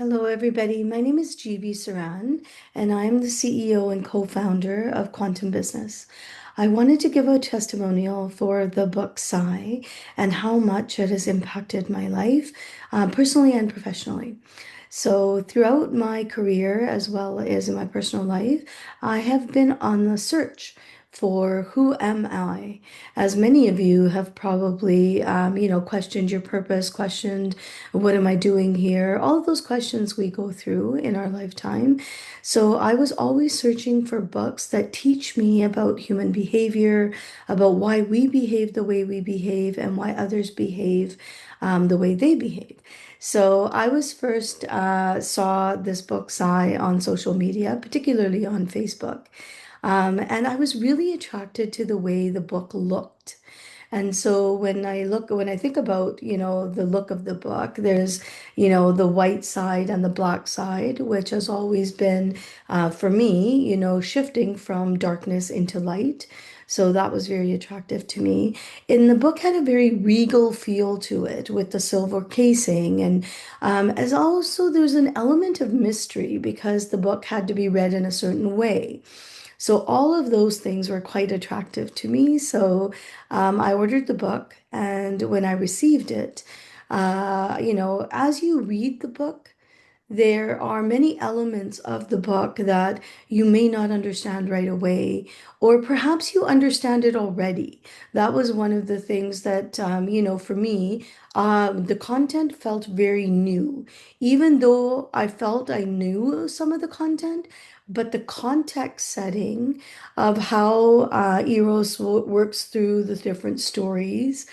Hello, everybody. My name is GB Saran, and I'm the CEO and co-founder of Quantum Business. I wanted to give a testimonial for the book PSI and how much it has impacted my life, personally and professionally. So, throughout my career, as well as in my personal life, I have been on the search for who am I? As many of you have probably, questioned your purpose, questioned what am I doing here? All of those questions we go through in our lifetime. So I was always searching for books that teach me about human behavior, about why we behave the way we behave, and why others behave the way they behave. So I was first saw this book, Sigh, on social media, particularly on Facebook. And I was really attracted to the way the book looked. And so when I think about, the look of the book, there's, the white side and the black side, which has always been, for me, shifting from darkness into light. So that was very attractive to me. And the book had a very regal feel to it with the silver casing. And as also there's an element of mystery because the book had to be read in a certain way. So all of those things were quite attractive to me. So I ordered the book, and when I received it, as you read the book, there are many elements of the book that you may not understand right away, or perhaps you understand it already. That was one of the things that, for me, the content felt very new, even though I felt I knew some of the content. But the context setting of how Eros works through the different stories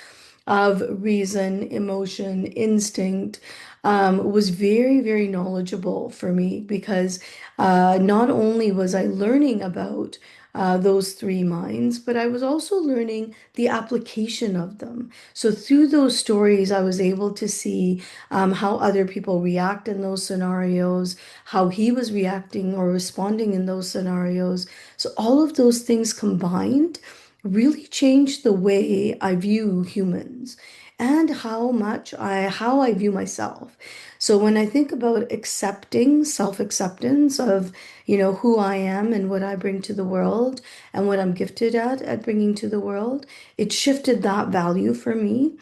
of reason, emotion, instinct, was very, very knowledgeable for me because not only was I learning about those three minds, but I was also learning the application of them. So through those stories, I was able to see how other people react in those scenarios, how he was reacting or responding in those scenarios. So all of those things combined really changed the way I view humans and how I view myself. So when I think about accepting, self-acceptance of, who I am and what I bring to the world and what I'm gifted at bringing to the world, it shifted that value for me.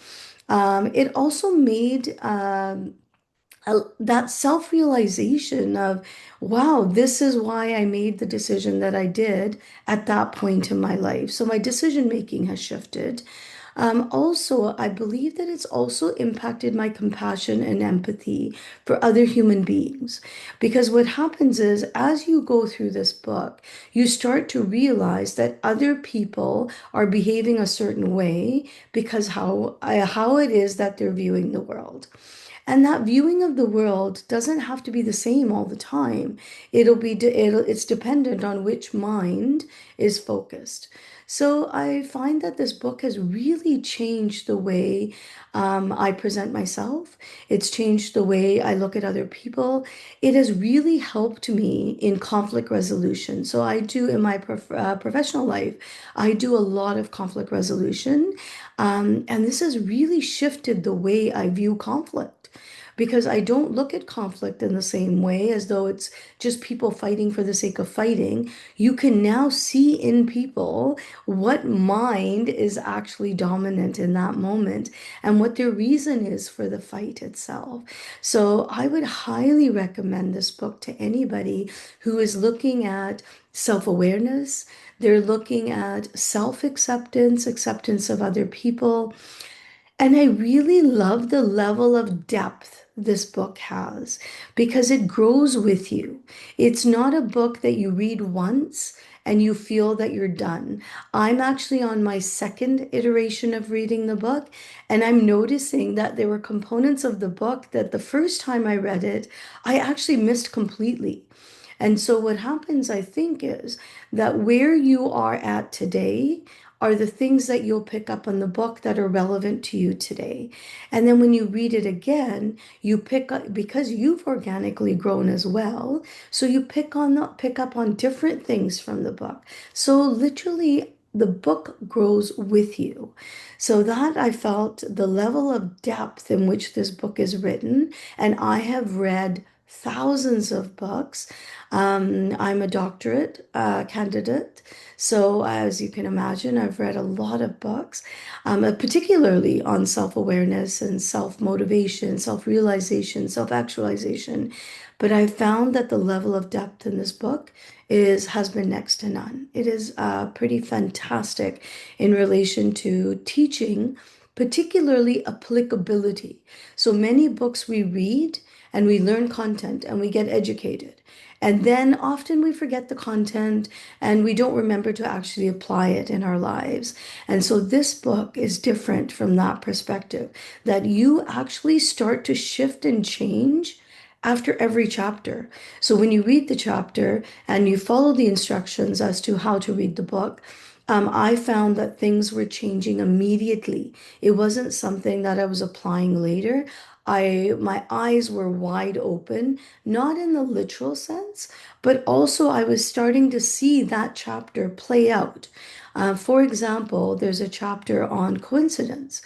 It also made that self-realization of, wow, this is why I made the decision that I did at that point in my life. So my decision making has shifted. Also, I believe that it's also impacted my compassion and empathy for other human beings. Because what happens is, as you go through this book, you start to realize that other people are behaving a certain way because how it is that they're viewing the world. And that viewing of the world doesn't have to be the same all the time. It's dependent on which mind is focused. So I find that this book has really changed the way I present myself. It's changed the way I look at other people. It has really helped me in conflict resolution. So I do in my professional life, I do a lot of conflict resolution. And this has really shifted the way I view conflict because I don't look at conflict in the same way as though it's just people fighting for the sake of fighting. You can now see in people what mind is actually dominant in that moment and what their reason is for the fight itself. So I would highly recommend this book to anybody who is looking at self-awareness. They're looking at self-acceptance, acceptance of other people, and I really love the level of depth this book has because it grows with you. It's not a book that you read once and you feel that you're done. I'm actually on my second iteration of reading the book, and I'm noticing that there were components of the book that the first time I read it, I actually missed completely. And so what happens, I think, is that where you are at today are the things that you'll pick up on the book that are relevant to you today. And then when you read it again, you pick up because you've organically grown as well. So you pick up on different things from the book. So literally the book grows with you. So that I felt the level of depth in which this book is written, and I have read thousands of books. I'm a doctorate candidate, so as you can imagine, I've read a lot of books, particularly on self-awareness and self-motivation, self-realization, self-actualization. But I found that the level of depth in this book is has been next to none. It is pretty fantastic in relation to teaching, particularly applicability. So many books we read and we learn content and we get educated. And then often we forget the content and we don't remember to actually apply it in our lives. And so this book is different from that perspective, that you actually start to shift and change after every chapter. So when you read the chapter and you follow the instructions as to how to read the book, I found that things were changing immediately. It wasn't something that I was applying later. My eyes were wide open, not in the literal sense, but also I was starting to see that chapter play out. For example, there's a chapter on coincidence.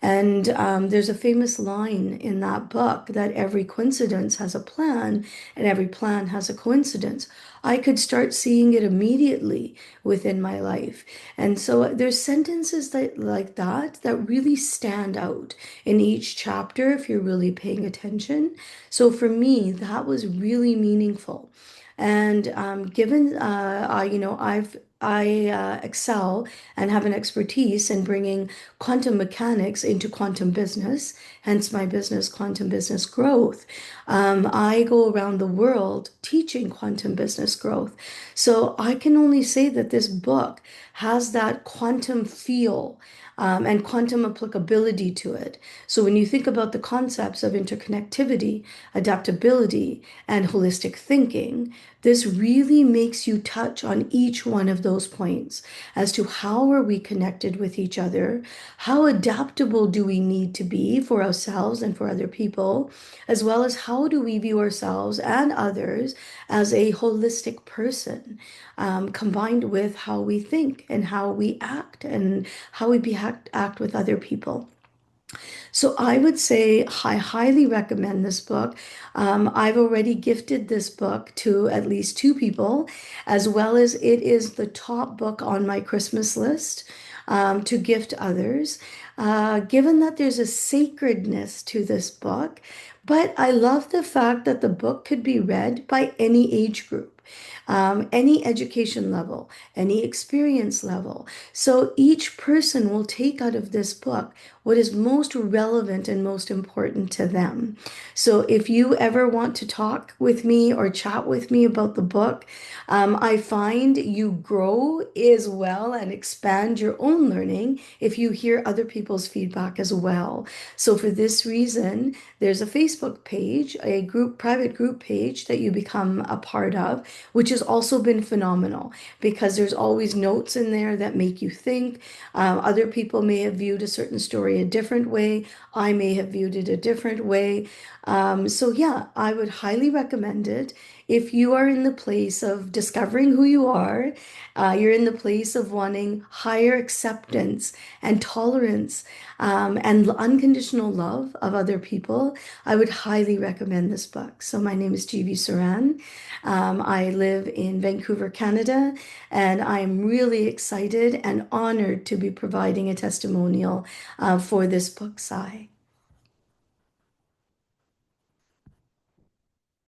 And there's a famous line in that book that every coincidence has a plan and every plan has a coincidence. I could start seeing it immediately within my life. And so there's sentences that like that really stand out in each chapter if you're really paying attention. So for me, that was really meaningful. And given I excel and have an expertise in bringing quantum mechanics into quantum business, hence my business, Quantum Business Growth. I go around the world teaching quantum business growth. So I can only say that this book has that quantum feel and quantum applicability to it. So when you think about the concepts of interconnectivity, adaptability, and holistic thinking, this really makes you touch on each one of those points as to how are we connected with each other, how adaptable do we need to be for ourselves and for other people, as well as how do we view ourselves and others as a holistic person, combined with how we think and how we act and how we act with other people. So I would say I highly recommend this book. I've already gifted this book to at least two people, as well as it is the top book on my Christmas list to gift others. Given that there's a sacredness to this book, but I love the fact that the book could be read by any age group. Any education level, any experience level. So each person will take out of this book what is most relevant and most important to them. So if you ever want to talk with me or chat with me about the book, I find you grow as well and expand your own learning if you hear other people's feedback as well. So for this reason, there's a Facebook page, a group, private group page that you become a part of, which has also been phenomenal because there's always notes in there that make you think. Other people may have viewed a certain story a different way. I may have viewed it a different way. So yeah, I would highly recommend it. If you are in the place of discovering who you are, you're in the place of wanting higher acceptance and tolerance, and unconditional love of other people, I would highly recommend this book. So my name is G.V. Saran. I live in Vancouver, Canada, and I'm really excited and honored to be providing a testimonial for this book, Sai.